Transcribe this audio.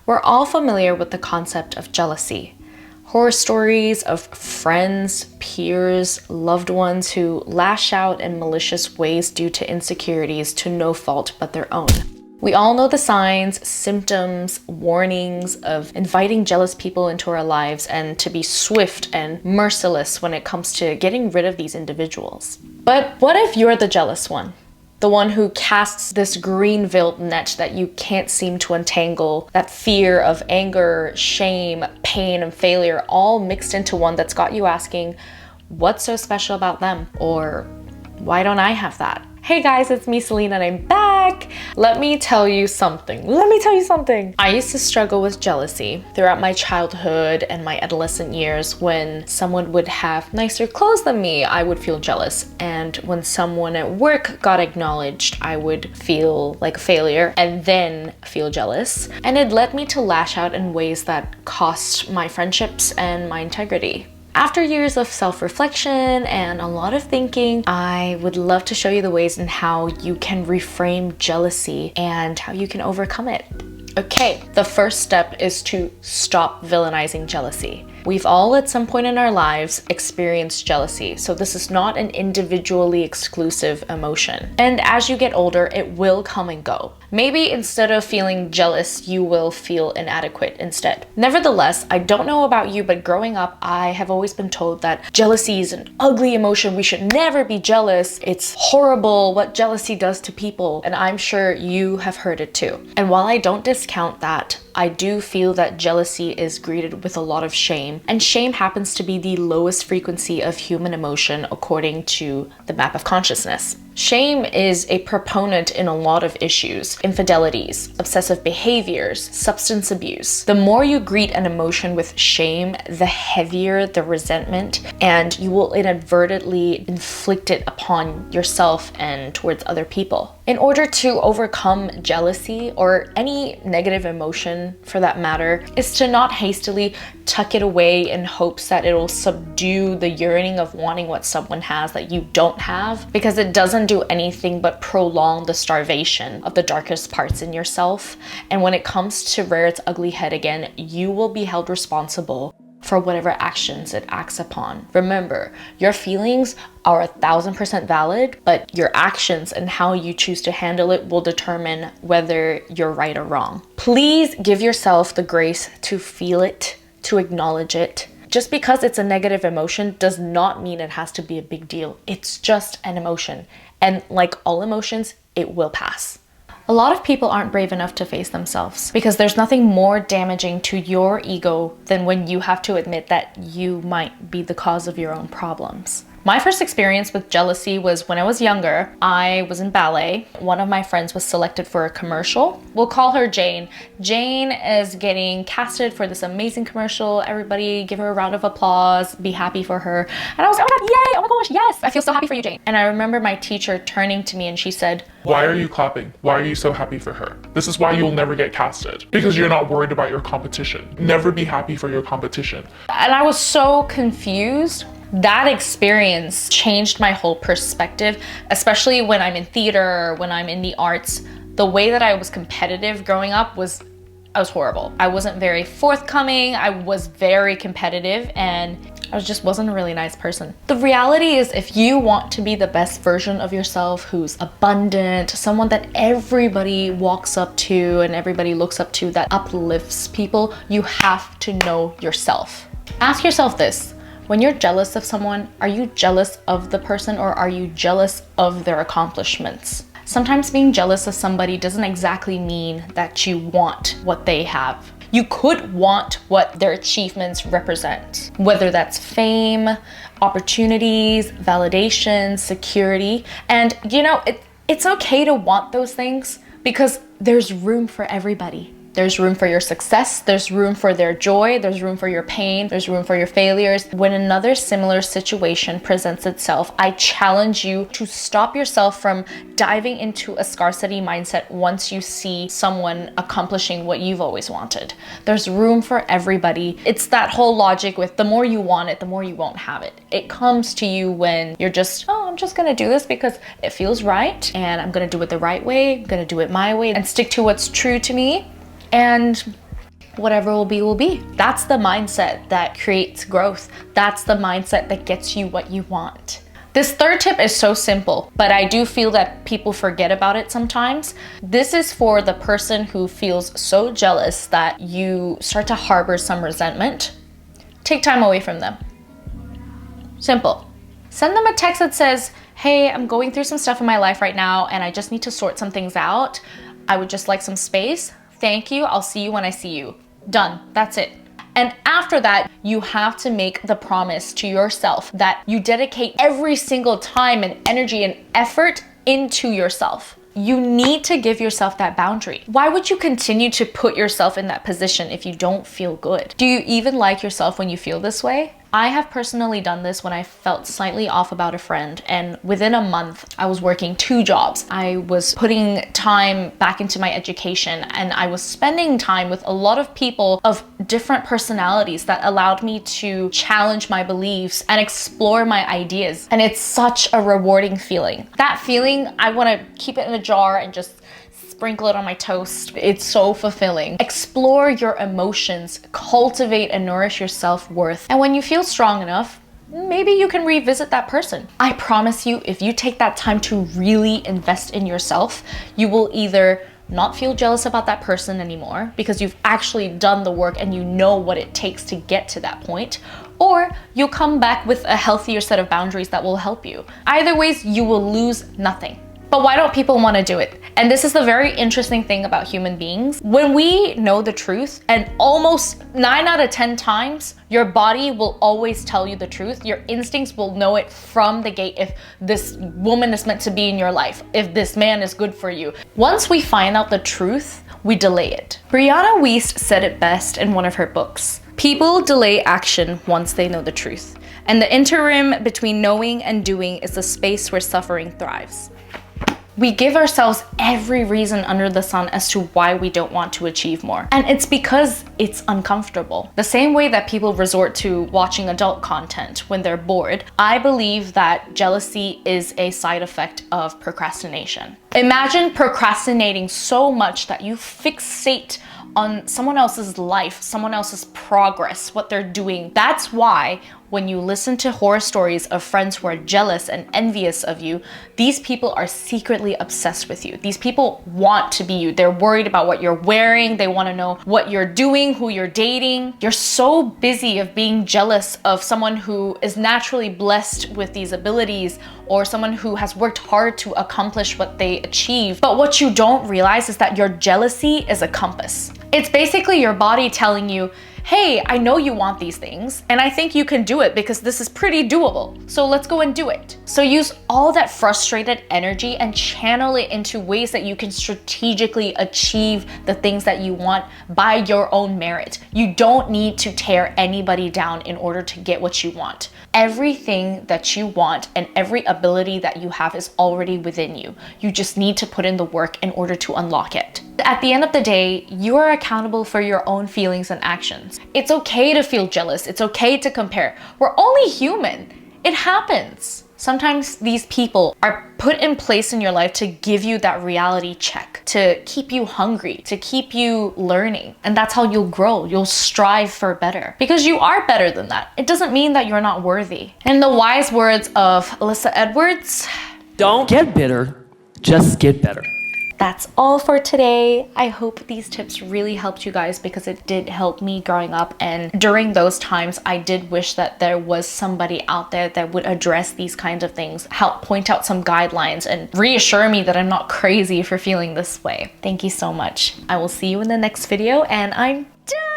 We're all familiar with the concept of jealousy. Horror stories of friends, peers, loved ones who lash out in malicious ways due to insecurities to no fault but their own. We all know the signs, symptoms, warnings of inviting jealous people into our lives and to be swift and merciless when it comes to getting rid of these individuals. But what if you're the jealous one? The one who casts this green-veiled net that you can't seem to untangle, that fear of anger, shame, pain, and failure all mixed into one that's got you asking, what's so special about them? Or why don't I have that? Hey guys, it's me, Celin, and I'm back. Let me tell you something. I used to struggle with jealousy throughout my childhood and my adolescent years. When someone would have nicer clothes than me, I would feel jealous. And when someone at work got acknowledged, I would feel like a failure and then feel jealous. And it led me to lash out in ways that cost my friendships and my integrity. After years of self-reflection and a lot of thinking, I would love to show you the ways in how you can reframe jealousy and how you can overcome it. Okay, the first step is to stop villainizing jealousy. We've all at some point in our lives experienced jealousy, so this is not an individually exclusive emotion. And as you get older, it will come and go. Maybe instead of feeling jealous, you will feel inadequate instead. Nevertheless, I don't know about you, but growing up, I have always been told that jealousy is an ugly emotion. We should never be jealous. It's horrible what jealousy does to people. And I'm sure you have heard it too. And while I don't discount that, I do feel that jealousy is greeted with a lot of shame, and shame happens to be the lowest frequency of human emotion according to the map of consciousness. Shame is a proponent in a lot of issues: infidelities, obsessive behaviors, substance abuse. The more you greet an emotion with shame, the heavier the resentment, and you will inadvertently inflict it upon yourself and towards other people. In order to overcome jealousy, or any negative emotion for that matter, is to not hastily tuck it away in hopes that it'll subdue the yearning of wanting what someone has that you don't have, because it doesn't do anything but prolong the starvation of the darkest parts in yourself. And when it comes to rear its ugly head again, you will be held responsible for whatever actions it acts upon. Remember, your feelings are 1000% valid, but your actions and how you choose to handle it will determine whether you're right or wrong. Please give yourself the grace to feel it, to acknowledge it. Just because it's a negative emotion does not mean it has to be a big deal. It's just an emotion. And like all emotions, it will pass. A lot of people aren't brave enough to face themselves, because there's nothing more damaging to your ego than when you have to admit that you might be the cause of your own problems. My first experience with jealousy was when I was younger. I was in ballet. One of my friends was selected for a commercial. We'll call her Jane. Jane is getting casted for this amazing commercial. Everybody give her a round of applause, be happy for her. And I was like, oh my God, yay, oh my gosh, yes, I feel so happy for you, Jane. And I remember my teacher turning to me and she said, "Why are you clapping? Why are you so happy for her? This is why you'll never get casted. Because you're not worried about your competition. Never be happy for your competition." And I was so confused. That experience changed my whole perspective, especially when I'm in theater, when I'm in the arts. The way that I was competitive growing up I was horrible. I wasn't very forthcoming. I was very competitive, and I just wasn't a really nice person. The reality is, if you want to be the best version of yourself, who's abundant, someone that everybody walks up to and everybody looks up to, that uplifts people, you have to know yourself. Ask yourself this. When you're jealous of someone, are you jealous of the person, or are you jealous of their accomplishments? Sometimes being jealous of somebody doesn't exactly mean that you want what they have. You could want what their achievements represent, whether that's fame, opportunities, validation, security. And you know, it's okay to want those things, because there's room for everybody. There's room for your success, there's room for their joy, there's room for your pain, there's room for your failures. When another similar situation presents itself, I challenge you to stop yourself from diving into a scarcity mindset once you see someone accomplishing what you've always wanted. There's room for everybody. It's that whole logic with the more you want it, the more you won't have it. It comes to you when you're just, oh, I'm just gonna do this because it feels right, and I'm gonna do it the right way, I'm gonna do it my way, and stick to what's true to me. And whatever will be, will be. That's the mindset that creates growth. That's the mindset that gets you what you want. This third tip is so simple, but I do feel that people forget about it sometimes. This is for the person who feels so jealous that you start to harbor some resentment. Take time away from them. Simple. Send them a text that says, hey, I'm going through some stuff in my life right now and I just need to sort some things out. I would just like some space. Thank you. I'll see you when I see you. Done. That's it. And after that, you have to make the promise to yourself that you dedicate every single time and energy and effort into yourself. You need to give yourself that boundary. Why would you continue to put yourself in that position if you don't feel good? Do you even like yourself when you feel this way? I have personally done this when I felt slightly off about a friend, and within a month I was working 2 jobs. I was putting time back into my education and I was spending time with a lot of people of different personalities that allowed me to challenge my beliefs and explore my ideas. And it's such a rewarding feeling. That feeling, I want to keep it in a jar and just sprinkle it on my toast. It's so fulfilling. Explore your emotions, cultivate and nourish your self-worth. And when you feel strong enough, maybe you can revisit that person. I promise you, if you take that time to really invest in yourself, you will either not feel jealous about that person anymore because you've actually done the work and you know what it takes to get to that point, or you'll come back with a healthier set of boundaries that will help you. Either ways, you will lose nothing. But why don't people want to do it? And this is the very interesting thing about human beings. When we know the truth, and almost 9 out of 10 times, your body will always tell you the truth. Your instincts will know it from the gate if this woman is meant to be in your life, if this man is good for you. Once we find out the truth, we delay it. Brianna Wiest said it best in one of her books. People delay action once they know the truth. And the interim between knowing and doing is the space where suffering thrives. We give ourselves every reason under the sun as to why we don't want to achieve more. And it's because it's uncomfortable. The same way that people resort to watching adult content when they're bored, I believe that jealousy is a side effect of procrastination. Imagine procrastinating so much that you fixate on someone else's life, someone else's progress, what they're doing. That's why when you listen to horror stories of friends who are jealous and envious of you, these people are secretly obsessed with you. These people want to be you. They're worried about what you're wearing. They want to know what you're doing, who you're dating. You're so busy of being jealous of someone who is naturally blessed with these abilities or someone who has worked hard to accomplish what they achieve. But what you don't realize is that your jealousy is a compass. It's basically your body telling you, hey, I know you want these things and I think you can do it because this is pretty doable. So let's go and do it. So use all that frustrated energy and channel it into ways that you can strategically achieve the things that you want by your own merit. You don't need to tear anybody down in order to get what you want. Everything that you want and every ability that you have is already within you. You just need to put in the work in order to unlock it. At the end of the day, you are accountable for your own feelings and actions. It's okay to feel jealous. It's okay to compare. We're only human. It happens. Sometimes these people are put in place in your life to give you that reality check, to keep you hungry, to keep you learning. And that's how you'll grow. You'll strive for better because you are better than that. It doesn't mean that you're not worthy. In the wise words of Alyssa Edwards, don't get bitter, just get better. That's all for today. I hope these tips really helped you guys because it did help me growing up, and during those times I did wish that there was somebody out there that would address these kinds of things, help point out some guidelines and reassure me that I'm not crazy for feeling this way. Thank you so much. I will see you in the next video and I'm done.